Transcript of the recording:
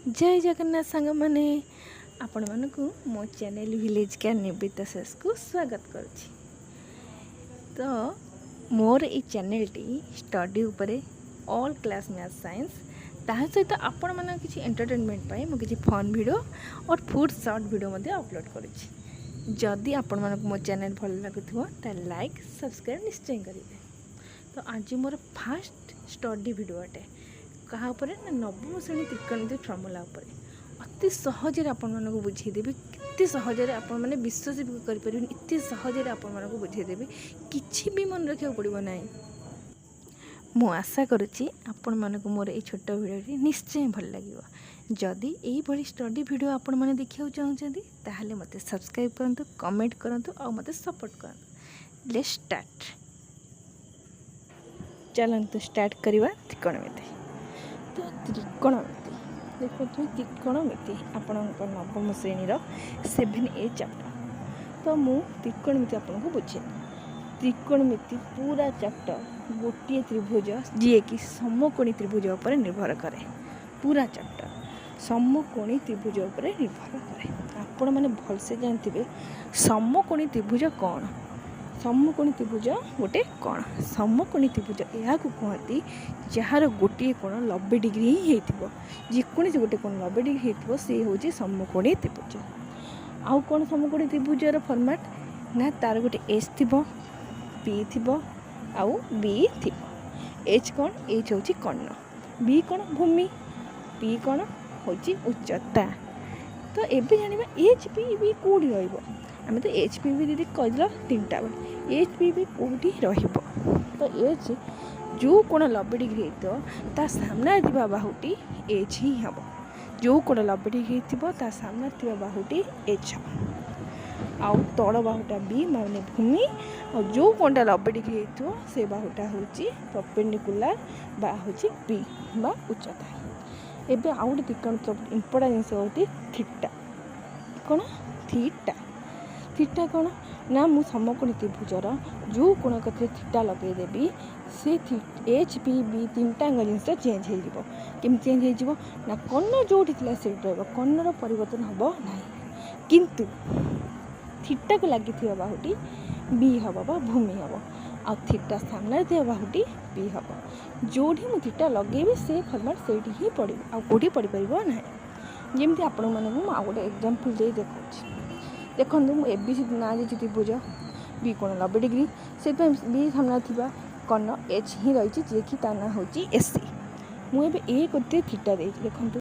जय जगन्नाथ सांग मैंने आपण मानक मो चैनल विलेज क्या निबिता शेष को स्वागत करुच्ची। तो मोर ये चैनल टी स्टडी उपरे ऑल क्लास मैथ साइंस ता सहित आपण मान किसी एंटरटेनमेंट पाई मो किसी फन वीडियो और फूड शॉर्ट वीडियो मध्य अपलोड करुच्ची। जदि आपण मानक मो चैनल भल लगुथिबो ता लाइक सब्सक्राइब निश्चय करेंगे। तो आज मोर फास्ट स्टडी वीडियो अटे कहा उपरे ना नवम श्रेणी त्रिकोणमिति फर्मुला उपरे अति सहजरे आपण मानक बुझेदेवी। केते सहजरे आपण माने विश्वास भी करि परिबेन, एते सहजरे आपण मानक बुझेदेवी, किछि भी मन रखिया पड़िबो नाही। मु आशा करुच्ची आपण मानक मोर ए छोट वीडियो निश्चय भल लागिवो। जदि एई भली स्टडी वीडियो आपण माने देखिया चाहउछन्ती ताहाले मते सब्सक्राइब करंतु, कमेंट करंतु और मते सपोर्ट करंतु। Let's start. चलंतु स्टार्ट करिवा त्रिकोणमिति। तो त्रिकोणमिति देखो त्रिकोणमिति आपण नवम श्रेणी 7A चैप्टर। तो मु त्रिकोणमिति आपन को बुझे त्रिकोणमिति पूरा चैप्टर गोटे त्रिभुज जी कि समकोणी त्रिभुज पर निर्भर करे। पूरा चैप्टर समकोणी त्रिभुज पर निर्भर करे। आपण माने भल से जानथिबे समकोणी त्रिभुज कौन। समकोणी त्रिभुज गोटे कौन समकोणी त्रिभुज या कहती जार गोटे कोण 90 डिग्री ही होइथिबो। जेकोसी गोटे कोण 90 डिग्री होइथिबो से होची समकोणी त्रिभुज। आउ कौन समकोणी त्रिभुजर फॉर्मेट ना तार गोटे एच थिबो, पी थिबो आउ बी थिबो। एच कौन एच होची कर्ण, बी कौन भूमि, पी कौन होची उच्चता। तो एबे जानिबा एच पी बी कोडी रहइबो। आम तो एच पी भी दीदी कहल 3टा एच पी भी कौटी रहिबो। तो एच जो कोण 90 डिग्री हो ता सामना दिबा बाहुटी एच ही हम। जो कोण 90 डिग्री हो ता सामना दिबा बाहुटी एच हम। आउ तल बाहुटा बी माने भूमि और जो कोणटा 90 डिग्री हो से बाहुटा होची परपेंडिकुलर बा होची बी बा उच्चता। एबे आउ त्रिकोण इंपोर्टेंट जिनस होती थीटा। कौन थीटा थीटा कौन ना मु समकोणी त्रिभुजर जो कोण कथि थीटा लगेदेवी से एच पी बी 3टा जिनस चेंज हो। केम चेंज हो ना कर्ण जो से कर्णर परिवर्तन हम ना किंतु थीटा को लगी बाहुटी बी हम बा भूमि हम। आ थीटा सामने दिया बाहुटी बी हम। जोड़ी मु थीटा लगे से फर्मेट से ही पड़ो आ कौटी पड़ पार ना। जमी आपण मानक आ गोटे एग्जांपल दे देखा देखो मुझे एबीसी ना जी त्रिभुज बी कोण 90 डिग्री से बी सामना थिबा कर्ण एच ही रही जी कि ता ना होची एससी। मुझे ए गोटे थीटा देखो